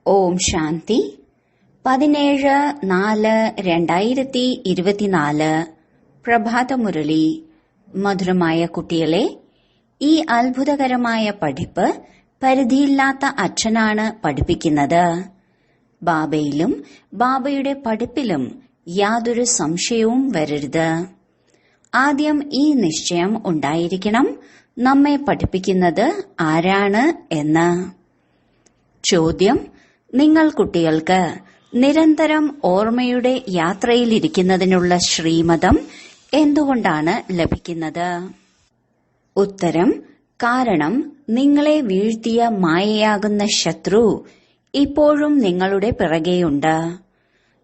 ഓം ശാന്തി 17-4-2024 പ്രഭാതമുരളി. മധുരമായ കുട്ടികളെ, ഈ അത്ഭുതകരമായ പഠിപ്പ് പരിധിയില്ലാത്ത അച്ഛനാണ് പഠിപ്പിക്കുന്നത്. ബാബയിലും ബാബയുടെ പഠിപ്പിലും യാതൊരു സംശയവും വരരുത്. ആദ്യം ഈ നിശ്ചയം ഉണ്ടായിരിക്കണം, നമ്മെ പഠിപ്പിക്കുന്നത് ആരാണ് എന്ന്. ചോദ്യം: നിങ്ങൾ കുട്ടികൾക്ക് നിരന്തരം ഓർമ്മയുടെ യാത്രയിലിരിക്കുന്നതിനുള്ള ശ്രീമതം എന്തുകൊണ്ടാണ് ലഭിക്കുന്നത്? ഉത്തരം: കാരണം നിങ്ങളെ വീഴ്ത്തിയ മായയാകുന്ന ശത്രു ഇപ്പോഴും നിങ്ങളുടെ പിറകെയുണ്ട്.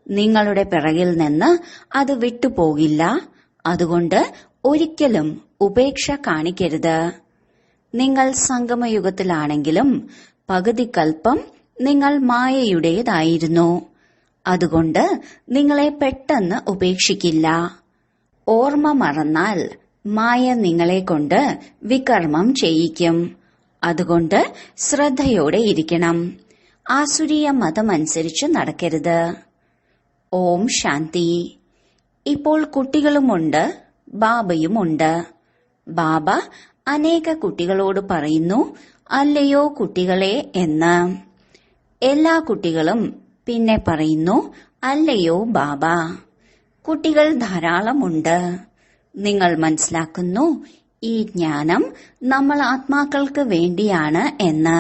നിങ്ങളുടെ പിറകിൽ നിന്ന് അത് വിട്ടുപോകില്ല. അതുകൊണ്ട് ഒരിക്കലും ഉപേക്ഷ കാണിക്കരുത്. നിങ്ങൾ സംഗമയുഗത്തിലാണെങ്കിലും പകുതി കൽപ്പം നിങ്ങൾ മായയുടേതായിരുന്നു. അതുകൊണ്ട് നിങ്ങളെ പെട്ടെന്ന് ഉപേക്ഷിക്കില്ല. ഓർമ്മ മറന്നാൽ മായ നിങ്ങളെ കൊണ്ട് വികർമ്മം ചെയ്യിക്കും. അതുകൊണ്ട് ശ്രദ്ധയോടെ ഇരിക്കണം. ആസുരീയ മതമനുസരിച്ച് നടക്കരുത്. ഓം ശാന്തി. ഇപ്പോൾ കുട്ടികളുമുണ്ട്, ബാബയുമുണ്ട്. ബാബ അനേക കുട്ടികളോട് പറയുന്നു, അല്ലയോ കുട്ടികളെ എന്ന്. എല്ലാ കുട്ടികളും പിന്നെ പറയുന്നു, അല്ലയോ ബാബ. കുട്ടികൾ ധാരാളമുണ്ട്. നിങ്ങൾ മനസ്സിലാക്കുന്നു, ഈ ജ്ഞാനം നമ്മൾ ആത്മാക്കൾക്ക് വേണ്ടിയാണ് എന്ന്.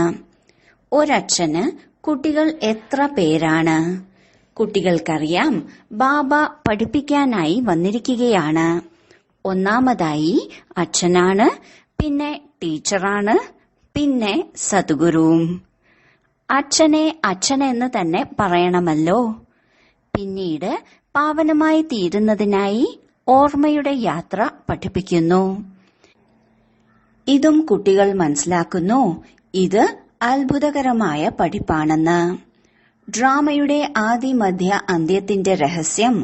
ഒരച്ഛന് കുട്ടികൾ എത്ര പേരാണ്? കുട്ടികൾക്കറിയാം, ബാബ പഠിപ്പിക്കാനായി വന്നിരിക്കുകയാണ്. ഒന്നാമതായി അച്ഛനാണ്, പിന്നെ ടീച്ചറാണ്, പിന്നെ സദ്ഗുരുവും. അച്ഛനെ അച്ഛനെന്ന് തന്നെ പറയണമല്ലോ. പിന്നീട് പാവനമായി തീരുന്നതിനായി ഓർമ്മയുടെ യാത്ര പഠിപ്പിക്കുന്നു. ഇതും കുട്ടികൾ മനസ്സിലാക്കുന്നു, ഇത് അത്ഭുതകരമായ പഠിപ്പാണെന്ന്. ഡ്രാമയുടെ ആദി മധ്യ അന്ത്യത്തിന്റെ രഹസ്യം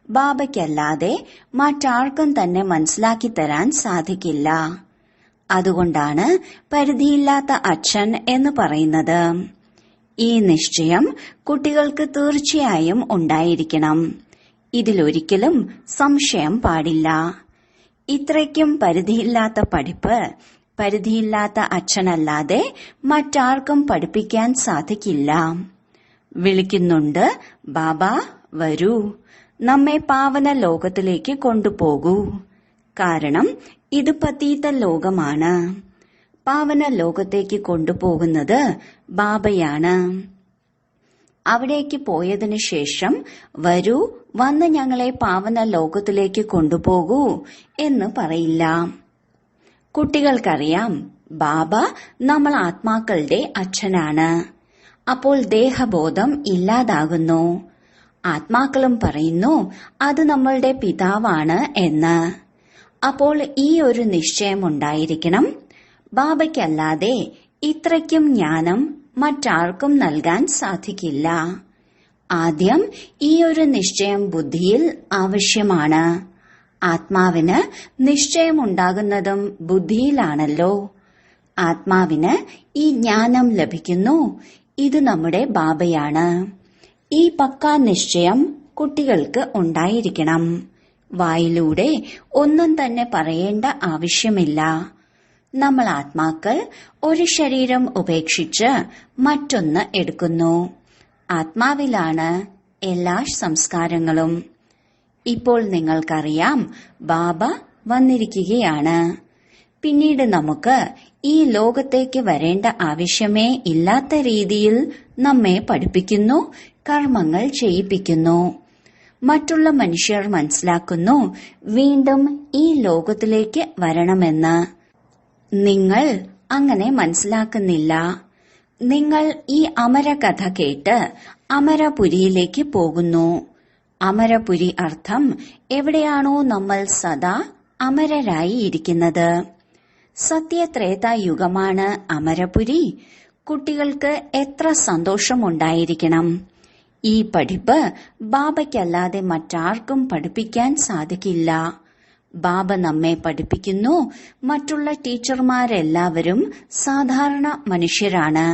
ബാബയ്ക്കല്ലാതെ മറ്റാർക്കും തന്നെ മനസ്സിലാക്കി തരാൻ സാധിക്കില്ല. അതുകൊണ്ടാണ് പരിധിയില്ലാത്ത അച്ഛൻ എന്ന് പറയുന്നത്. ഈ നിശ്ചയം കുട്ടികൾക്ക് തീർച്ചയായും ഉണ്ടായിരിക്കണം. ഇതിലൊരിക്കലും സംശയം പാടില്ല. ഇത്രയ്ക്കും പരിധിയില്ലാത്ത പഠിപ്പ് പരിധിയില്ലാത്ത അച്ഛനല്ലാതെ മറ്റാർക്കും പഠിപ്പിക്കാൻ സാധിക്കില്ല. വിളിക്കുന്നുണ്ട്, ബാബ വരൂ, നമ്മെ പാവന ലോകത്തിലേക്ക് കൊണ്ടുപോകൂ. കാരണം ഇത് പതീത ലോകമാണ്. പാവന ലോകത്തേക്ക് കൊണ്ടുപോകുന്നത് ബാബയാണ്. അവിടേക്ക് പോയതിനു ശേഷം വരൂ, വന്ന് ഞങ്ങളെ പാവന ലോകത്തിലേക്ക് കൊണ്ടുപോകൂ എന്ന് പറയില്ല. കുട്ടികൾക്കറിയാം, ബാബ നമ്മൾ ആത്മാക്കളുടെ അച്ഛനാണ്. അപ്പോൾ ദേഹബോധം ഇല്ലാതാകുന്നു. ആത്മാക്കളും പറയുന്നു, അത് നമ്മളുടെ പിതാവാണ് എന്ന്. അപ്പോൾ ഈ ഒരു നിശ്ചയം ഉണ്ടായിരിക്കണം, ബാബയ്ക്കല്ലാതെ ഇത്രയ്ക്കും ജ്ഞാനം മറ്റാർക്കും നൽകാൻ സാധിക്കില്ല. ആദ്യം ഈ ഒരു നിശ്ചയം ബുദ്ധിയിൽ ആവശ്യമാണ്. ആത്മാവിന് നിശ്ചയമുണ്ടാകുന്നതും ബുദ്ധിയിലാണല്ലോ. ആത്മാവിന് ഈ ജ്ഞാനം ലഭിക്കുന്നു, ഇത് നമ്മുടെ ബാബയാണ്. ഈ പക്കാ നിശ്ചയം കുട്ടികൾക്ക് ഉണ്ടായിരിക്കണം. വായിലൂടെ ഒന്നും തന്നെ പറയേണ്ട ആവശ്യമില്ല. നമ്മൾ ആത്മാക്കൾ ഒരു ശരീരം ഉപേക്ഷിച്ച് മറ്റൊന്ന് എടുക്കുന്നു. ആത്മാവിലാണ് എല്ലാ സംസ്കാരങ്ങളും. ഇപ്പോൾ നിങ്ങൾക്കറിയാം, ബാബ വന്നിരിക്കുകയാണ്. പിന്നീട് നമുക്ക് ഈ ലോകത്തേക്ക് വരേണ്ട ആവശ്യമേ ഇല്ലാത്ത രീതിയിൽ നമ്മെ പഠിപ്പിക്കുന്നു, കർമ്മങ്ങൾ ചെയ്യിപ്പിക്കുന്നു. മറ്റുള്ള മനുഷ്യർ മനസ്സിലാക്കുന്നു, വീണ്ടും ഈ ലോകത്തിലേക്ക് വരണമെന്ന്. നിങ്ങൾ അങ്ങനെ മനസ്സിലാക്കുന്നില്ല. നിങ്ങൾ ഈ അമരകഥ കേട്ട് അമരപുരിയിലേക്ക് പോകുന്നു. അമരപുരി അർത്ഥം എവിടെയാണോ നമ്മൾ സദാ അമരരായി ഇരിക്കുന്നത്. സത്യത്രേതായുഗമാണ് അമരപുരി. കുട്ടികൾക്ക് എത്ര സന്തോഷമുണ്ടായിരിക്കണം. ഈ പഠിപ്പ് ബാബയ്ക്കല്ലാതെ മറ്റാർക്കും പഠിപ്പിക്കാൻ സാധിക്കില്ല. ബാബ നമ്മെ പഠിപ്പിക്കുന്നു. മറ്റുള്ള ടീച്ചർമാരെല്ലാവരും സാധാരണ മനുഷ്യരാണ്.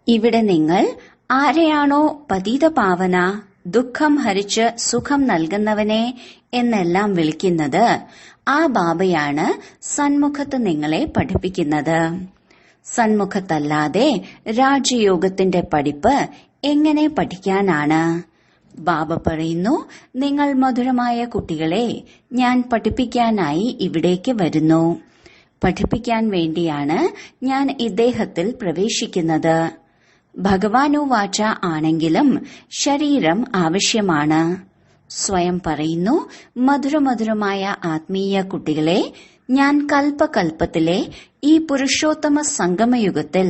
ഇവിടെ നിങ്ങൾ ആരെയാണോ പതിതപാവന, ദുഃഖം ഹരിച്ച് സുഖം നൽകുന്നവനെ എന്നെല്ലാം വിളിക്കുന്നത്, ആ ബാബയാണ് സന്മുഖത്ത് നിങ്ങളെ പഠിപ്പിക്കുന്നത്. സന്മുഖത്തല്ലാതെ രാജയോഗത്തിന്റെ പഠിപ്പ് എങ്ങനെ പഠിക്കാനാണ്? ബാബ പറയുന്നു, നിങ്ങൾ മധുരമായ കുട്ടികളെ ഞാൻ പഠിപ്പിക്കാനായി ഇവിടേക്ക് വരുന്നു. പഠിപ്പിക്കാൻ വേണ്ടിയാണ് ഞാൻ ഇദ്ദേഹത്തിൽ പ്രവേശിക്കുന്നത്. ഭഗവാനുവാച ആണെങ്കിലും ശരീരം ആവശ്യമാണ്. സ്വയം പറയുന്നു, മധുരമധുരമായ ആത്മീയ കുട്ടികളെ, ഞാൻ കൽപ്പകൽപ്പത്തിലെ ഈ പുരുഷോത്തമ സംഗമയുഗത്തിൽ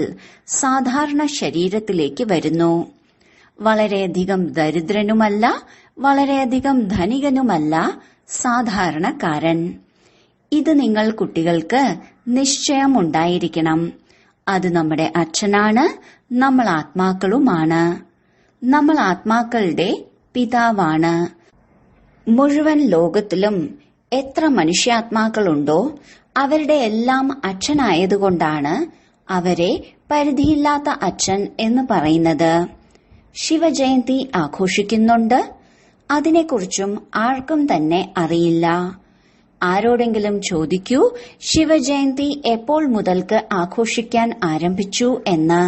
സാധാരണ ശരീരത്തിലേക്ക് വരുന്നു. വളരെയധികം ദരിദ്രനുമല്ല, വളരെയധികം ധനികനുമല്ല, സാധാരണക്കാരൻ. ഇത് നിങ്ങൾ കുട്ടികൾക്ക് നിശ്ചയമുണ്ടായിരിക്കണം. അത് നമ്മുടെ അച്ഛനാണ്, നമ്മൾ ആത്മാക്കളുമാണ്. നമ്മൾ ആത്മാക്കളുടെ പിതാവാണ്. മുഴുവൻ ലോകത്തിലും എത്ര മനുഷ്യാത്മാക്കളുണ്ടോ അവരുടെ എല്ലാം അച്ഛനായതുകൊണ്ടാണ് അവരെ പരിധിയില്ലാത്ത അച്ഛൻ എന്ന് പറയുന്നത്. ശിവജയന്തി ആഘോഷിക്കുന്നുണ്ട്. അതിനെക്കുറിച്ചും ആർക്കും തന്നെ അറിയില്ല. ആരോടെങ്കിലും ചോദിക്കൂ, ശിവജയന്തി എപ്പോൾ മുതൽക്ക് ആഘോഷിക്കാൻ ആരംഭിച്ചു എന്ന്.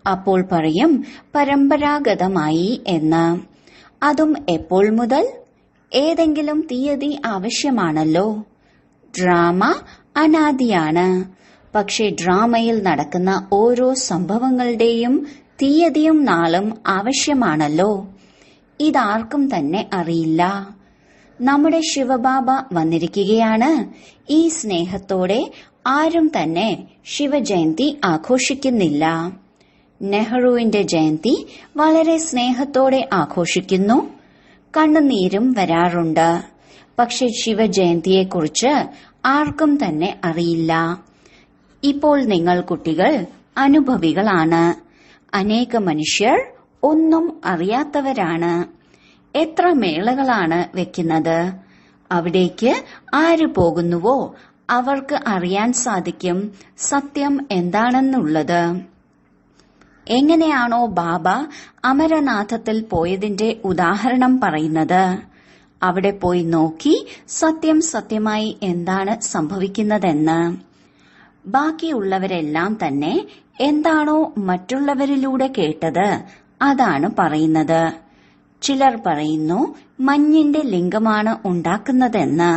അപ്പോൾ പറയും, പരമ്പരാഗതമായി എന്ന്. അതും എപ്പോൾ മുതൽ? ഏതെങ്കിലും തീയതി ആവശ്യമാണല്ലോ. ഡ്രാമ അനാദിയാണ്. പക്ഷെ ഡ്രാമയിൽ നടക്കുന്ന ഓരോ സംഭവങ്ങളുടെയും തീയതിയും നാളും ആവശ്യമാണല്ലോ. ഇതാർക്കും തന്നെ അറിയില്ല. നമ്മുടെ ശിവബാബ വന്നിരിക്കുകയാണ്. ഈ സ്നേഹത്തോടെ ആരും തന്നെ ശിവജയന്തി ആഘോഷിക്കുന്നില്ല. നെഹ്റുവിന്റെ ജയന്തി വളരെ സ്നേഹത്തോടെ ആഘോഷിക്കുന്നു. കണ്ണുനീരും വരാറുണ്ട്. പക്ഷെ ശിവജയന്തിയെക്കുറിച്ച് ആർക്കും തന്നെ അറിയില്ല. ഇപ്പോൾ നിങ്ങൾ കുട്ടികൾ അനുഭവികളാണ്. അനേക മനുഷ്യർ ഒന്നും അറിയാത്തവരാണ്. എത്ര മേളകളാണ് വെക്കുന്നത്. അവിടേക്ക് ആര് പോകുന്നുവോ അവർക്ക് അറിയാൻ സാധിക്കും സത്യം എന്താണെന്നുള്ളത്. എങ്ങനെയാണോ ബാബ അമരനാഥത്തിൽ പോയതിന്റെ ഉദാഹരണം പറയുന്നത്, അവിടെ പോയി നോക്കി സത്യം സത്യമായി എന്താണ് സംഭവിക്കുന്നതെന്ന്. ബാക്കിയുള്ളവരെല്ലാം തന്നെ എന്താണോ മറ്റുള്ളവരിലൂടെ കേട്ടത് അതാണ് പറയുന്നത്. ചിലർ പറയുന്നു മഞ്ഞിന്റെ ലിംഗമാണ് ഉണ്ടാക്കുന്നതെന്ന്.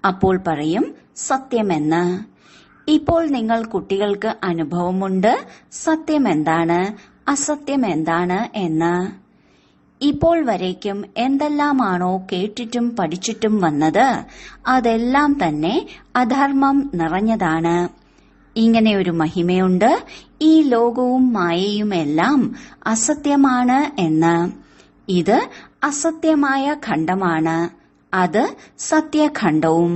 അപ്പോൾ പറയും സത്യമെന്ന്. ഇപ്പോൾ നിങ്ങൾ കുട്ടികൾക്ക് അനുഭവമുണ്ട് സത്യം എന്താണ്, അസത്യം എന്താണ് എന്ന്. ഇപ്പോൾ വരേക്കും എന്തെല്ലാമാണോ കേട്ടിട്ടും പഠിച്ചിട്ടും വന്നത് അതെല്ലാം തന്നെ അധർമ്മം നിറഞ്ഞതാണ്. ഇങ്ങനെയൊരു മഹിമയുണ്ട്, ഈ ലോകവും മായയുമെല്ലാം അസത്യമാണ് എന്ന്. ഇത് അസത്യമായ ഖണ്ഡമാണ്, അത് സത്യഖണ്ഡവും.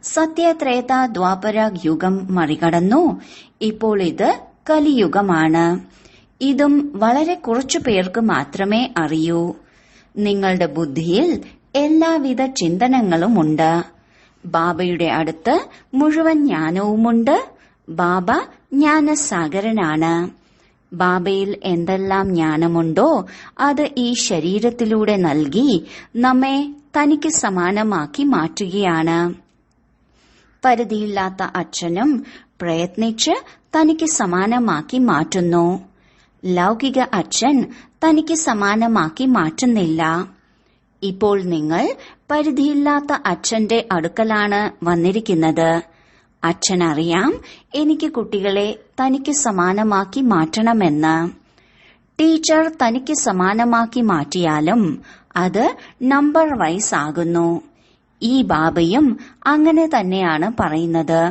സത്യത്രേത ദ്വാപര യുഗം മറികടന്നു. ഇപ്പോൾ ഇത് കലിയുഗമാണ്. ഇതും വളരെ കുറച്ചു പേർക്ക് മാത്രമേ അറിയൂ. നിങ്ങളുടെ ബുദ്ധിയിൽ എല്ലാവിധ ചിന്തനങ്ങളുമുണ്ട്. ബാബയുടെ അടുത്ത് മുഴുവൻ ജ്ഞാനവുമുണ്ട്. ബാബ ജ്ഞാനസാഗരനാണ്. ബാബയിൽ എന്തെല്ലാം ജ്ഞാനമുണ്ടോ അത് ഈ ശരീരത്തിലൂടെ നൽകി നമ്മെ തനിക്ക് സമാനമാക്കി മാറ്റുകയാണ്. പരിധിയില്ലാത്ത അച്ഛനും പ്രയത്നിച്ച് തനിക്ക് സമാനമാക്കി മാറ്റുന്നു. ലൗകിക അച്ഛൻ തനിക്ക് സമാനമാക്കി മാറ്റുന്നില്ല. ഇപ്പോൾ നിങ്ങൾ പരിധിയില്ലാത്ത അച്ഛന്റെ അടുക്കലാണ് വന്നിരിക്കുന്നത്. അച്ഛനറിയാം എനിക്ക് കുട്ടികളെ തനിക്ക് സമാനമാക്കി മാറ്റണമെന്ന്. ടീച്ചർ തനിക്ക് സമാനമാക്കി മാറ്റിയാലും അത് നമ്പർ വൈസ് ആകുന്നു. ഈ ബാബയും അങ്ങനെ തന്നെയാണ് പറയുന്നത്.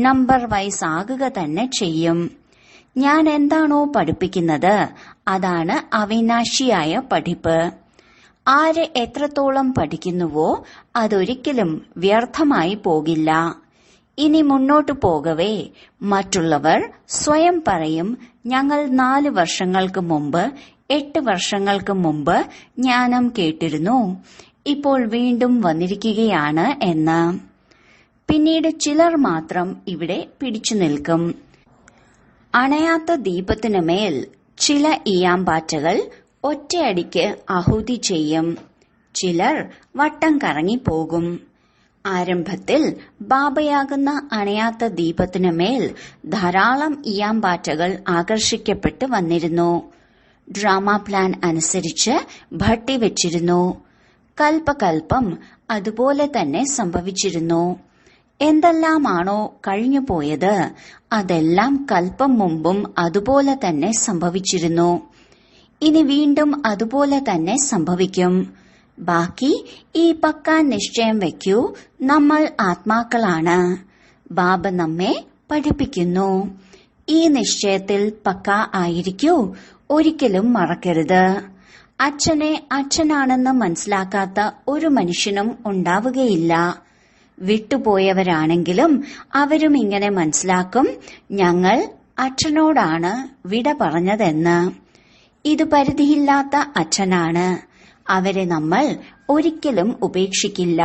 നമ്പർ വൈസ് ആകുക തന്നെ ചെയ്യും. ഞാൻ എന്താണോ പഠിപ്പിക്കുന്നത് അതാണ് അവിനാശിയായ പഠിപ്പ്. ആര് എത്രത്തോളം പഠിക്കുന്നുവോ അതൊരിക്കലും വ്യർത്ഥമായി പോകില്ല. ഇനി മുന്നോട്ടു പോകവേ മറ്റുള്ളവർ സ്വയം പറയും, ഞങ്ങൾ 4 വർഷങ്ങൾക്ക് മുമ്പ് 8 വർഷങ്ങൾക്ക് മുമ്പ് ജ്ഞാനം കേട്ടിരുന്നു, ഇപ്പോൾ വീണ്ടും വന്നിരിക്കുകയാണ് എന്ന്. പിന്നീട് ചിലർ മാത്രം ഇവിടെ പിടിച്ചു നിൽക്കും. അണയാത്ത ദീപത്തിനു മേൽ ചില ഇയാമ്പാറ്റകൾ ഒറ്റയടിക്ക് ആഹുതി ചെയ്യും. ചിലർ വട്ടം കറങ്ങിപ്പോകും. ആരംഭത്തിൽ ബാബയാകുന്ന അണയാത്ത ദീപത്തിനു മേൽ ധാരാളം ഇയാമ്പാറ്റകൾ ആകർഷിക്കപ്പെട്ട് വന്നിരുന്നു. ഡ്രാമ പ്ലാൻ അനുസരിച്ച് ഭട്ടി വെച്ചിരുന്നു. കൽപ്പകൽപ്പം അതുപോലെ തന്നെ സംഭവിച്ചിരുന്നു. എന്തെല്ലാമാണോ കഴിഞ്ഞുപോയത് അതെല്ലാം കൽപ്പം മുമ്പും അതുപോലെ തന്നെ സംഭവിച്ചിരുന്നു. ഇനി വീണ്ടും അതുപോലെ തന്നെ സംഭവിക്കും. ബാക്കി ഈ പക്ക നിശ്ചയം വയ്ക്കൂ, നമ്മൾ ആത്മാക്കളാണ്. ബാബ നമ്മെ പഠിപ്പിക്കുന്നു. ഈ നിശ്ചയത്തിൽ പക്ക ആയിരിക്കൂ, ഒരിക്കലും മറക്കരുത്. അച്ഛനെ അച്ഛനാണെന്ന് മനസ്സിലാക്കാത്ത ഒരു മനുഷ്യനും ഉണ്ടാവുകയില്ല. വിട്ടുപോയവരാണെങ്കിലും അവരും ഇങ്ങനെ മനസ്സിലാക്കും, ഞങ്ങൾ അച്ഛനോടാണ് വിട പറഞ്ഞതെന്ന്. ഇത് പരിധിയില്ലാത്ത അച്ഛനാണ്. അവരെ നമ്മൾ ഒരിക്കലും ഉപേക്ഷിക്കില്ല.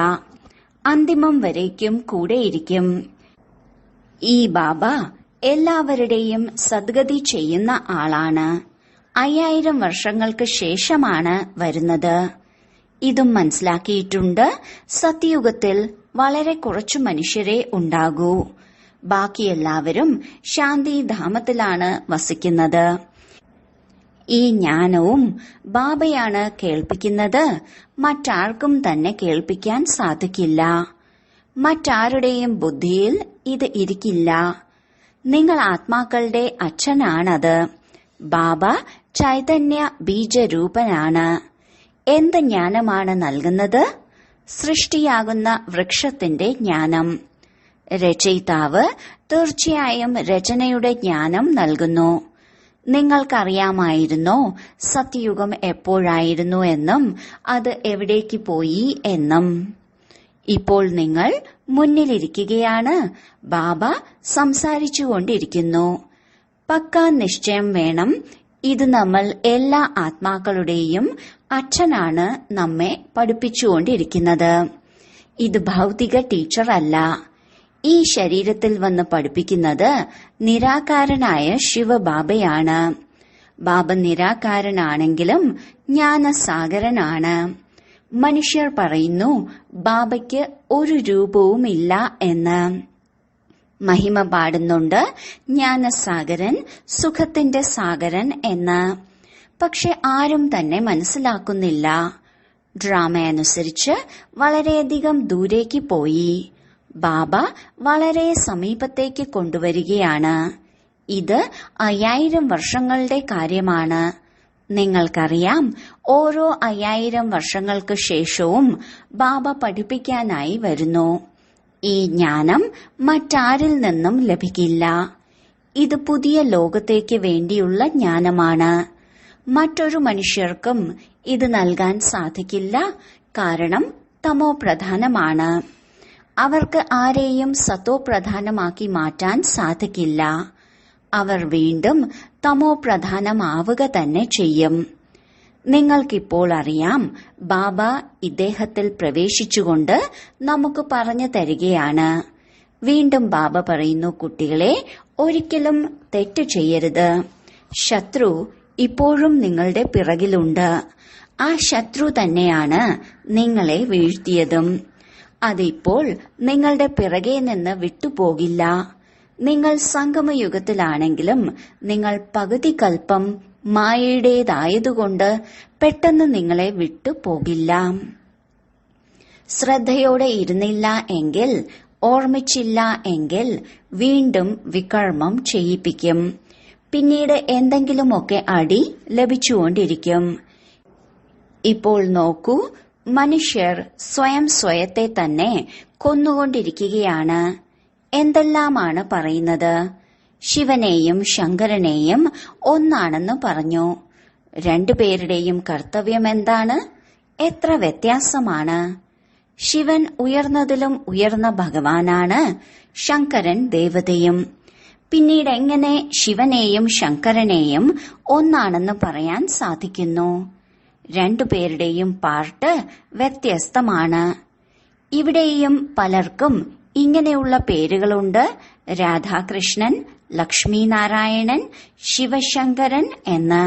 അന്തിമം വരേക്കും കൂടെയിരിക്കും. ഈ ബാബ എല്ലാവരുടെയും സദ്ഗതി ചെയ്യുന്ന ആളാണ്. 5000 വർഷങ്ങൾക്ക് ശേഷമാണ് വരുന്നത്. ഇതും മനസ്സിലാക്കിയിട്ടുണ്ട്. സത്യയുഗത്തിൽ വളരെ കുറച്ചു മനുഷ്യരെ ഉണ്ടാകൂ. ബാക്കിയെല്ലാവരും ശാന്തിധാമത്തിലാണ് വസിക്കുന്നത്. ഈ ജ്ഞാനവും ബാബയാണ് കേൾപ്പിക്കുന്നത്. മറ്റാർക്കും തന്നെ കേൾപ്പിക്കാൻ സാധിക്കില്ല. മറ്റാരുടെയും ബുദ്ധിയിൽ ഇത് ഇരിക്കില്ല. നിങ്ങൾ ആത്മാക്കളുടെ അച്ഛനാണത്. ബാബ ചൈതന്യ ബീജരൂപനാണ്. എന്ത് ജ്ഞാനമാണ് നൽകുന്നത്? സൃഷ്ടിയാകുന്ന വൃക്ഷത്തിന്റെ ജ്ഞാനം. രചയിതാവ് തീർച്ചയായും രചനയുടെ ജ്ഞാനം നൽകുന്നു. നിങ്ങൾക്കറിയാമായിരുന്നോ സത്യയുഗം എപ്പോഴായിരുന്നു എന്നും അത് എവിടേക്ക് പോയി എന്നും? ഇപ്പോൾ നിങ്ങൾ മുന്നിലിരിക്കുകയാണ്. ബാബ സംസാരിച്ചുകൊണ്ടിരിക്കുന്നു. പക്കാ നിശ്ചയം വേണം. ഇത് നമ്മൾ എല്ലാ ആത്മാക്കളുടെയും അച്ഛനാണ് നമ്മെ പഠിപ്പിച്ചുകൊണ്ടിരിക്കുന്നത്. ഇത് ഭൗതിക ടീച്ചർ അല്ല. ഈ ശരീരത്തിൽ വന്ന് പഠിപ്പിക്കുന്നത് നിരാകാരനായ ശിവബാബയാണ്. ബാബ നിരാകാരനാണെങ്കിലും ജ്ഞാനസാഗരനാണ്. മനുഷ്യർ പറയുന്നു ബാബയ്ക്ക് ഒരു രൂപവുമില്ല എന്ന്. മഹിമ പാടുന്നുണ്ട് ജ്ഞാനസാഗരൻ, സുഖത്തിന്റെ സാഗരൻ എന്ന്. പക്ഷെ ആരും തന്നെ മനസ്സിലാക്കുന്നില്ല. ഡ്രാമ അനുസരിച്ച് വളരെയധികം ദൂരേക്ക് പോയി. ബാബ വളരെ സമീപത്തേക്ക് കൊണ്ടുവരികയാണ്. ഇത് 5000 വർഷങ്ങളുടെ കാര്യമാണ്. നിങ്ങൾക്കറിയാം, ഓരോ 5000 വർഷങ്ങൾക്ക് ശേഷവും ബാബ പഠിപ്പിക്കാനായി വരുന്നു. ഈ ജ്ഞാനം മറ്റാരിൽ നിന്നും ലഭിക്കില്ല. ഇത് പുതിയ ലോകത്തേക്ക് വേണ്ടിയുള്ള ജ്ഞാനമാണ്. മറ്റൊരു മനുഷ്യർക്കും ഇത് നൽകാൻ സാധിക്കില്ല. കാരണം തമോ പ്രധാനമാണ്. അവർക്ക് ആരെയും സത്തോ പ്രധാനമാക്കി മാറ്റാൻ സാധിക്കില്ല. അവർ വീണ്ടും തമോ പ്രധാനമാവുക തന്നെ ചെയ്യും. നിങ്ങൾക്കിപ്പോൾ അറിയാം, ബാബ ഇദ്ദേഹത്തിൽ പ്രവേശിച്ചുകൊണ്ട് നമുക്ക് പറഞ്ഞു തരികയാണ്. വീണ്ടും ബാബ പറയുന്നു, കുട്ടികളെ, ഒരിക്കലും തെറ്റ് ചെയ്യരുത്. ശത്രു ഇപ്പോഴും നിങ്ങളുടെ പിറകിലുണ്ട്. ആ ശത്രു തന്നെയാണ് നിങ്ങളെ വീഴ്ത്തിയതും. അതിപ്പോൾ നിങ്ങളുടെ പിറകെ നിന്ന് വിട്ടുപോകില്ല. നിങ്ങൾ സംഗമയുഗത്തിലാണെങ്കിലും നിങ്ങൾ പകുതി കൽപ്പം മായയുടേതായതുകൊണ്ട് പെട്ടെന്ന് നിങ്ങളെ വിട്ടുപോകില്ല. ശ്രദ്ധയോടെ ഇരുന്നില്ല എങ്കിൽ, ഓർമ്മിച്ചില്ല എങ്കിൽ വീണ്ടും വികർമ്മം ചെയ്യിപ്പിക്കും. പിന്നീട് എന്തെങ്കിലുമൊക്കെ അടി ലഭിച്ചുകൊണ്ടിരിക്കും. ഇപ്പോൾ നോക്കൂ, മനുഷ്യർ സ്വയത്തെ തന്നെ കൊന്നുകൊണ്ടിരിക്കുകയാണ്. എന്തെല്ലാമാണ് പറയുന്നത്? ശിവനെയും ശങ്കരനെയും ഒന്നാണെന്ന് പറഞ്ഞു. രണ്ടുപേരുടെയും കർത്തവ്യം എന്താണ്? എത്ര വ്യത്യാസമാണ്! ശിവൻ ഉയർന്നതിലും ഉയർന്ന ഭഗവാനാണ്, ശങ്കരൻ ദേവതയും. പിന്നീട് എങ്ങനെ ശിവനെയും ശങ്കരനെയും ഒന്നാണെന്ന് പറയാൻ സാധിക്കുന്നു? രണ്ടുപേരുടെയും പാർട്ട് വ്യത്യസ്തമാണ്. ഇവിടെയും പലർക്കും ഇങ്ങനെയുള്ള പേരുകളുണ്ട്: രാധാകൃഷ്ണൻ, ലക്ഷ്മി നാരായണൻ, ശിവശങ്കരൻ എന്ന്.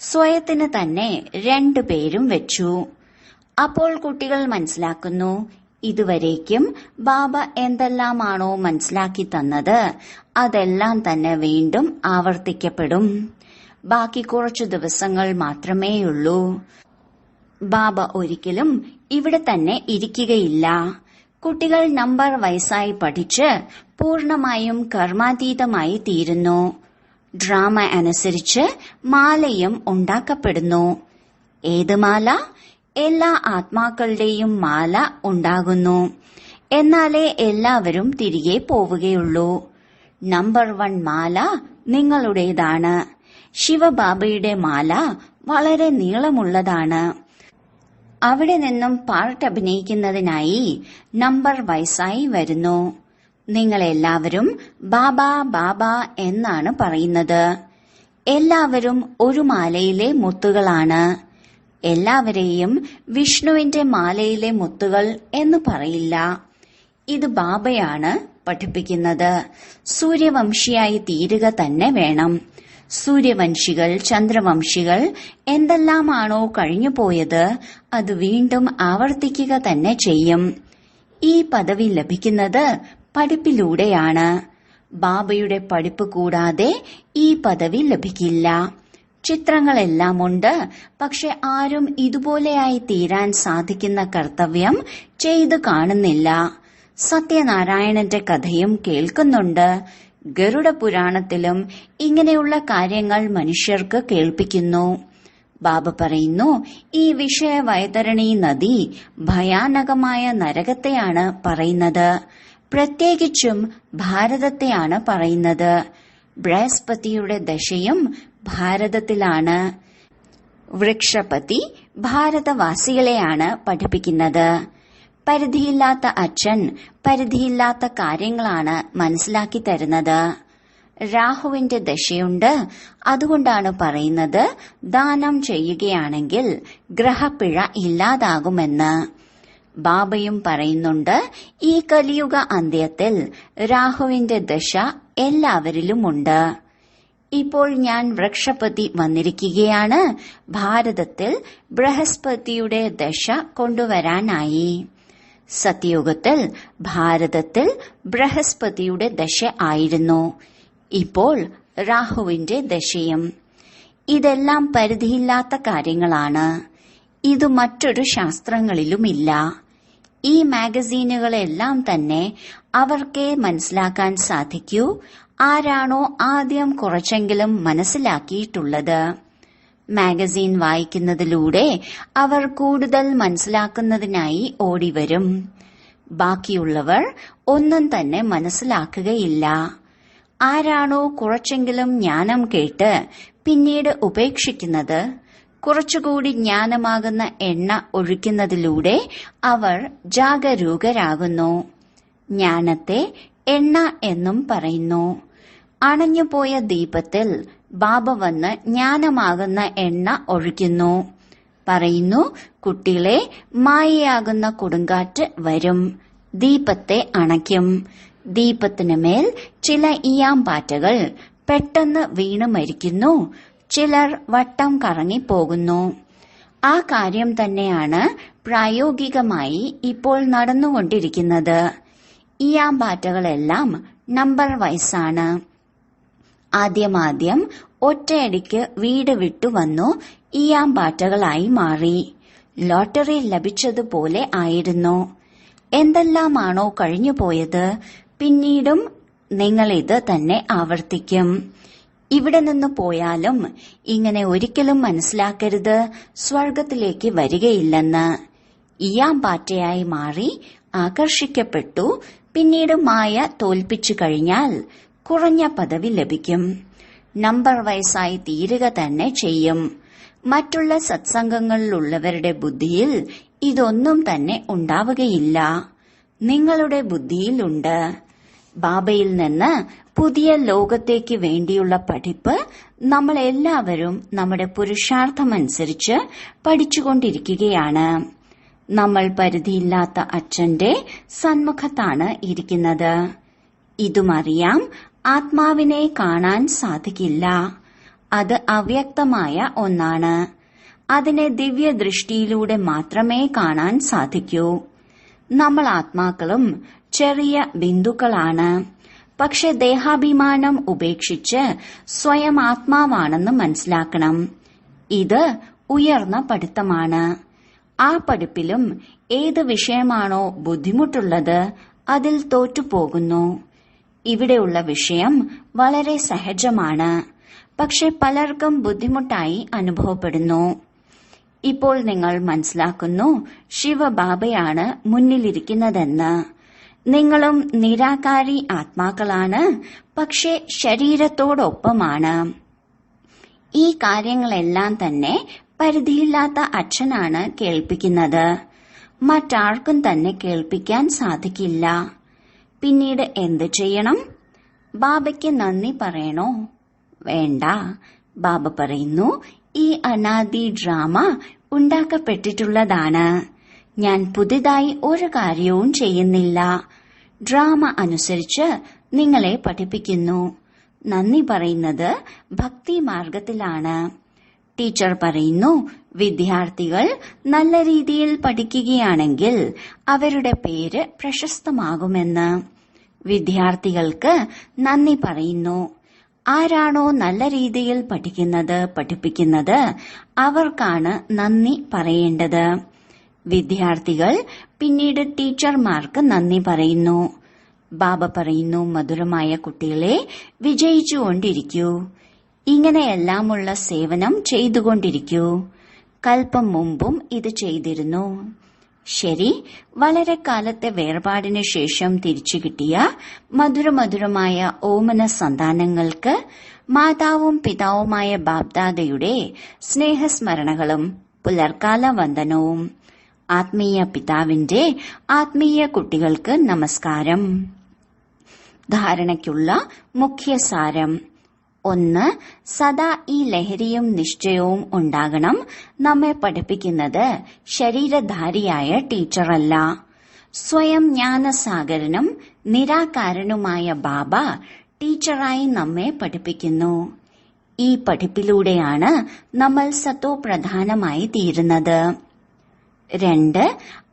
സ്വയത്തിന് തന്നെ 2 പേരും വെച്ചു. അപ്പോൾ കുട്ടികൾ മനസ്സിലാക്കുന്നു, ഇതുവരേക്കും ബാബ എന്തെല്ലാമാണോ മനസ്സിലാക്കി തന്നത് അതെല്ലാം തന്നെ വീണ്ടും ആവർത്തിക്കപ്പെടും. ബാക്കി കുറച്ചു ദിവസങ്ങൾ മാത്രമേയുള്ളൂ. ബാബ ഒരിക്കലും ഇവിടെ തന്നെ ഇരിക്കുകയില്ല. കുട്ടികൾ നമ്പർ വയസ്സായി പഠിച്ച് പൂർണമായും കർമാതീതമായി തീരുന്നു. ഡ്രാമ അനുസരിച്ച് മാലയും ഉണ്ടാക്കപ്പെടുന്നു. ഏത് മാല? എല്ലാ ആത്മാക്കളുടെയും മാല ഉണ്ടാകുന്നു. എന്നാലേ എല്ലാവരും തിരികെ പോവുകയുള്ളൂ. നമ്പർ 1 മാല നിങ്ങളുടേതാണ്. ശിവബാബയുടെ മാല വളരെ നീളമുള്ളതാണ്. അവിടെ നിന്നും പാർട്ട് അഭിനയിക്കുന്നതിനായി നമ്പർ വയസ്സായി വരുന്നു. നിങ്ങളെല്ലാവരും ബാബ ബാബ എന്നാണ് പറയുന്നത്. എല്ലാവരും ഒരു മാലയിലെ മുത്തുകളാണ്. എല്ലാവരെയും വിഷ്ണുവിന്റെ മാലയിലെ മുത്തുകൾ എന്ന് പറയില്ല. ഇത് ബാബയാണ് പഠിപ്പിക്കുന്നത്. സൂര്യവംശിയായി തീരുക തന്നെ വേണം. സൂര്യവംശികൾ, ചന്ദ്രവംശികൾ എന്തെല്ലാമാണോ കഴിഞ്ഞുപോയത് അത് വീണ്ടും ആവർത്തിക്കുക തന്നെ ചെയ്യും. ഈ പദവി ലഭിക്കുന്നത് പഠിപ്പിലൂടെയാണ്. ബാബയുടെ പഠിപ്പ് കൂടാതെ ഈ പദവി ലഭിക്കില്ല. ചിത്രങ്ങളെല്ലാം ഉണ്ട്, പക്ഷെ ആരും ഇതുപോലെയായി തീരാൻ സാധിക്കുന്ന കർത്തവ്യം ചെയ്തു കാണുന്നില്ല. സത്യനാരായണന്റെ കഥയും കേൾക്കുന്നുണ്ട്. ഗരുഡ പുരാണത്തിലും ഇങ്ങനെയുള്ള കാര്യങ്ങൾ മനുഷ്യർക്ക് കേൾപ്പിക്കുന്നു. ബാബ പറയുന്നു, ഈ വിഷയ വൈതരണി നദി ഭയാനകമായ നരകത്തെയാണ് പറയുന്നത്. പ്രത്യേകിച്ചും ഭാരതത്തെയാണ് പറയുന്നത്. ബൃഹസ്പതിയുടെ ദശയും ഭാരതത്തിലാണ്. വൃക്ഷപതി ഭാരതവാസികളെയാണ് പഠിപ്പിക്കുന്നത്. പരിധിയില്ലാത്ത അച്ഛൻ പരിധിയില്ലാത്ത കാര്യങ്ങളാണ് മനസ്സിലാക്കി തരുന്നത്. രാഹുവിന്റെ ദശയുണ്ട്. അതുകൊണ്ടാണ് പറയുന്നത് ദാനം ചെയ്യുകയാണെങ്കിൽ ഗ്രഹപ്പിഴ ഇല്ലാതാകുമെന്ന്. ബാബയും പറയുന്നുണ്ട്, ഈ കലിയുഗ അന്ത്യത്തിൽ രാഹുവിന്റെ ദശ എല്ലാവരിലുമുണ്ട്. ഇപ്പോൾ ഞാൻ വൃക്ഷപതി വന്നിരിക്കുകയാണ്. ഭാരതത്തിൽ ബൃഹസ്പതിയുടെ ദശ കൊണ്ടുവരാനായി. സത്യയുഗത്തിൽ ഭാരതത്തിൽ ബൃഹസ്പതിയുടെ ദശ ആയിരുന്നു. ഇപ്പോൾ രാഹുവിന്റെ ദശയും. ഇതെല്ലാം പരിധിയില്ലാത്ത കാര്യങ്ങളാണ്. ഇത് മറ്റൊരു ശാസ്ത്രങ്ങളിലുമില്ല. ഈ മാഗസീനുകളെല്ലാം തന്നെ അവർക്കേ മനസ്സിലാക്കാൻ സാധിക്കൂ. ആരാണോ ആദ്യം കുറച്ചെങ്കിലും മനസ്സിലാക്കിയിട്ടുള്ളത്. മാഗസീൻ വായിക്കുന്നതിലൂടെ അവർ കൂടുതൽ മനസ്സിലാക്കുന്നതിനായി ഓടിവരും. ബാക്കിയുള്ളവർ ഒന്നും തന്നെ മനസ്സിലാക്കുകയില്ല. ആരാണോ കുറച്ചെങ്കിലും ജ്ഞാനം കേട്ട് പിന്നീട് ഉപേക്ഷിക്കുന്നത്, കുറച്ചുകൂടി ജ്ഞാനമാകുന്ന എണ്ണ ഒഴിക്കുന്നതിലൂടെ അവർ ജാഗരൂകരാകുന്നു. ജ്ഞാനത്തെ എണ്ണ എന്നും പറയുന്നു. അണഞ്ഞുപോയ ദീപത്തിൽ ബാബ വന്ന് ജ്ഞാനമാകുന്ന എണ്ണ ഒഴിക്കുന്നു. പറയുന്നു, കുട്ടികളെ, മായയാകുന്ന കൊടുങ്കാറ്റ് വരും, ദീപത്തെ അണയ്ക്കും. ദീപത്തിനു മേൽ ചില ഈയാമ്പാറ്റകൾ പെട്ടെന്ന് വീണ് മരിക്കുന്നു. ചിലർ വട്ടം കറങ്ങിപ്പോകുന്നു. ആ കാര്യം തന്നെയാണ് പ്രായോഗികമായി ഇപ്പോൾ നടന്നുകൊണ്ടിരിക്കുന്നത്. ഈയാമ്പാറ്റകളെല്ലാം നമ്പർ വയസ്സാണ്. ആദ്യം ഒറ്റയടിക്ക് വീട് വിട്ടുവന്നു ഈയാമ്പാറ്റകളായി മാറി. ലോട്ടറി ലഭിച്ചതുപോലെ ആയിരുന്നു. എന്തെല്ലാമാണോ കഴിഞ്ഞുപോയത് പിന്നീടും നിങ്ങളിത് തന്നെ ആവർത്തിക്കും. ഇവിടെ നിന്ന് പോയാലും ഇങ്ങനെ ഒരിക്കലും മനസ്സിലാക്കരുത് സ്വർഗത്തിലേക്ക് വരികയില്ലെന്ന്. ഈയാമ്പാറ്റയായി മാറി ആകർഷിക്കപ്പെട്ടു. പിന്നീട് മായ തോൽപ്പിച്ചു കഴിഞ്ഞാൽ കുറഞ്ഞ പദവി ലഭിക്കും. നമ്പർ വയസ്സായി തീരുക തന്നെ ചെയ്യും. മറ്റുള്ള സത്സംഗങ്ങളിലുള്ളവരുടെ ബുദ്ധിയിൽ ഇതൊന്നും തന്നെ ഉണ്ടാവുകയില്ല. നിങ്ങളുടെ ബുദ്ധിയിലുണ്ട്. ബാബയിൽ നിന്ന് പുതിയ ലോകത്തേക്ക് വേണ്ടിയുള്ള പഠിപ്പ് നമ്മൾ എല്ലാവരും നമ്മുടെ പുരുഷാർത്ഥമനുസരിച്ച് പഠിച്ചുകൊണ്ടിരിക്കുകയാണ്. നമ്മൾ പരിധിയില്ലാത്ത അച്ഛന്റെ സന്മുഖത്താണ് ഇരിക്കുന്നത്. ഇതുമറിയാം, ആത്മാവിനെ കാണാൻ സാധിക്കില്ല. അത് അവ്യക്തമായ ഒന്നാണ്. അതിനെ ദിവ്യദൃഷ്ടിയിലൂടെ മാത്രമേ കാണാൻ സാധിക്കൂ. നമ്മൾ ആത്മാക്കളും ചെറിയ ബിന്ദുക്കളാണ്. പക്ഷെ ദേഹാഭിമാനം ഉപേക്ഷിച്ച് സ്വയം ആത്മാവാണെന്ന് മനസ്സിലാക്കണം. ഇത് ഉയർന്ന പഠിത്തമാണ്. ആ പഠിപ്പിലും ഏത് വിഷയമാണോ ബുദ്ധിമുട്ടുള്ളത് അതിൽ തോറ്റുപോകുന്നു. ഇവിടെയുള്ള വിഷയം വളരെ സഹജമാണ്. പക്ഷെ പലർക്കും ബുദ്ധിമുട്ടായി അനുഭവപ്പെടുന്നു. ഇപ്പോൾ നിങ്ങൾ മനസ്സിലാക്കുന്നു, ശിവബാബയാണ് മുന്നിലിരിക്കുന്നതെന്ന്. നിങ്ങളും നിരാകാരി ആത്മാക്കളാണ്, പക്ഷെ ശരീരത്തോടൊപ്പമാണ്. ഈ കാര്യങ്ങളെല്ലാം തന്നെ പരിധിയില്ലാത്ത അച്ഛനാണ് കേൾപ്പിക്കുന്നത്. മറ്റാർക്കും തന്നെ കേൾപ്പിക്കാൻ സാധിക്കില്ല. പിന്നീട് എന്ത് ചെയ്യണം? ബാബയ്ക്ക് നന്ദി പറയണോ? വേണ്ട. ബാബ പറയുന്നു, ഈ അനാദി ഡ്രാമ ഉണ്ടാക്കപ്പെട്ടിട്ടുള്ളതാണ്. ഞാൻ പുതിയതായി ഒരു കാര്യവും ചെയ്യുന്നില്ല. ഡ്രാമ അനുസരിച്ച് നിങ്ങളെ പഠിപ്പിക്കുന്നു. നന്ദി പറയുന്നത് ഭക്തി മാർഗത്തിലാണ്. ടീച്ചർ പറയുന്നു, വിദ്യാർത്ഥികൾ നല്ല രീതിയിൽ പഠിക്കുകയാണെങ്കിൽ അവരുടെ പേര് പ്രശസ്തമാകുമെന്ന്. വിദ്യാർത്ഥികൾക്ക് നന്ദി പറയുന്നു. ആരാണോ നല്ല രീതിയിൽ പഠിപ്പിക്കുന്നത് അവർക്കാണ് നന്ദി പറയേണ്ടത്. വിദ്യാർത്ഥികൾ പിന്നീട് ടീച്ചർമാർക്ക് നന്ദി പറയുന്നു. ബാബ പറയുന്നു, മധുരമായ കുട്ടികളെ, വിജയിച്ചുകൊണ്ടിരിക്കൂ. ഇങ്ങനെയെല്ലാമുള്ള സേവനം ചെയ്തുകൊണ്ടിരിക്കൂ. കൽപ്പം മുമ്പും ഇത് ചെയ്തിരുന്നു. ശരി, വളരെ കാലത്തെ വേർപാടിന് ശേഷം തിരിച്ചു കിട്ടിയ മധുരമധുരമായ ഓമന സന്താനങ്ങൾക്ക് മാതാവും പിതാവുമായ ബാബ്ദാദയുടെ സ്നേഹസ്മരണകളും പുലർക്കാല വന്ദനവും. ആത്മീയ പിതാവിന്റെ ആത്മീയ കുട്ടികൾക്ക് നമസ്കാരം. ധാരണയ്ക്കുള്ള മുഖ്യസാരം: 1. സദാ ഈ ലഹരിയും നിശ്ചയവും ഉണ്ടാകണം. നമ്മെ പഠിപ്പിക്കുന്നത് ശരീരധാരിയായ ടീച്ചറല്ല. സ്വയം ജ്ഞാനസാഗരനും നിരാകാരനുമായ ബാബ ടീച്ചറായി നമ്മെ പഠിപ്പിക്കുന്നു. ഈ പഠിപ്പിലൂടെയാണ് നമ്മൾ സത്തോപ്രധാനമായി തീരുന്നത്. 2.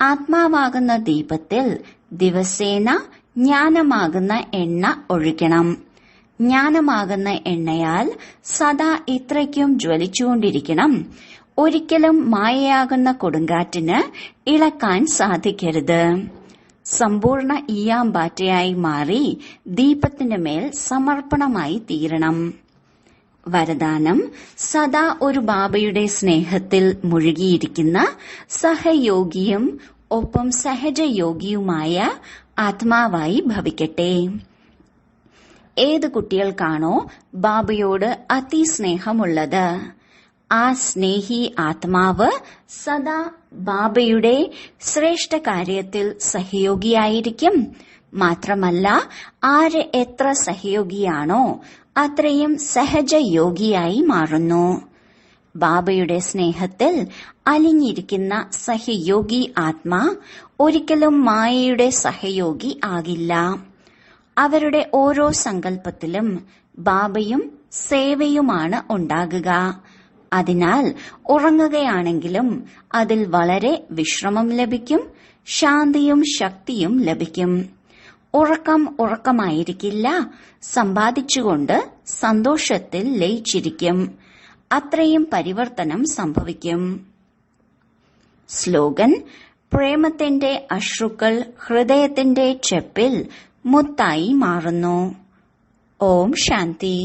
ആത്മാവാകുന്ന ദീപത്തിൽ ദിവസേന ജ്ഞാനമാകുന്ന എണ്ണ ഒഴിക്കണം. ജ്ഞാനമാകുന്ന എണ്ണയാൽ സദാ ഇത്രയ്ക്കും ജ്വലിച്ചുകൊണ്ടിരിക്കണം. ഒരിക്കലും മായയാകുന്ന കൊടുങ്കാറ്റിന് ഇളക്കാൻ സാധിക്കരുത്. സമ്പൂർണ്ണ ഈയാമ്പാറ്റയായി മാറി ദീപത്തിന് മേൽ സമർപ്പണമായി തീരണം. വരദാനം: സദാ ഒരു ബാബയുടെ സ്നേഹത്തിൽ മുഴുകിയിരിക്കുന്ന സഹയോഗിയും ഒപ്പം സഹജയോഗിയുമായ ആത്മാവായി ഭവിക്കട്ടെ. ഏത് കുട്ടികൾക്കാണോ ബാബയോട് അതിസ്നേഹമുള്ളത്, ആ സ്നേഹി ആത്മാവ് സദാ ബാബയുടെ ശ്രേഷ്ഠ കാര്യത്തിൽ സഹയോഗിയായിരിക്കും. മാത്രമല്ല, ആര് എത്ര സഹയോഗിയാണോ അത്രയും സഹജയോഗിയായി മാറുന്നു. ബാബയുടെ സ്നേഹത്തിൽ അലിഞ്ഞിരിക്കുന്ന സഹയോഗി ആത്മാ ഒരിക്കലും മായയുടെ സഹയോഗി ആകില്ല. അവരുടെ ഓരോ സങ്കല്പത്തിലും ബാബയും സേവയുമാണ് ഉണ്ടാകുക. അതിനാൽ ഉറങ്ങുകയാണെങ്കിലും അതിൽ വളരെ വിശ്രമം ലഭിക്കും, ശാന്തിയും ശക്തിയും ലഭിക്കും. ഉറക്കമായിരിക്കില്ല, സമ്പാദിച്ചുകൊണ്ട് സന്തോഷത്തിൽ ലയിച്ചിരിക്കും. അത്രയും പരിവർത്തനം സംഭവിക്കും. സ്ലോഗൻ: പ്രേമത്തിന്റെ അശ്രുക്കൾ ഹൃദയത്തിന്റെ ചെപ്പിൽ മുത്തായി മാറുന്നു. ഓം ശാന്തി.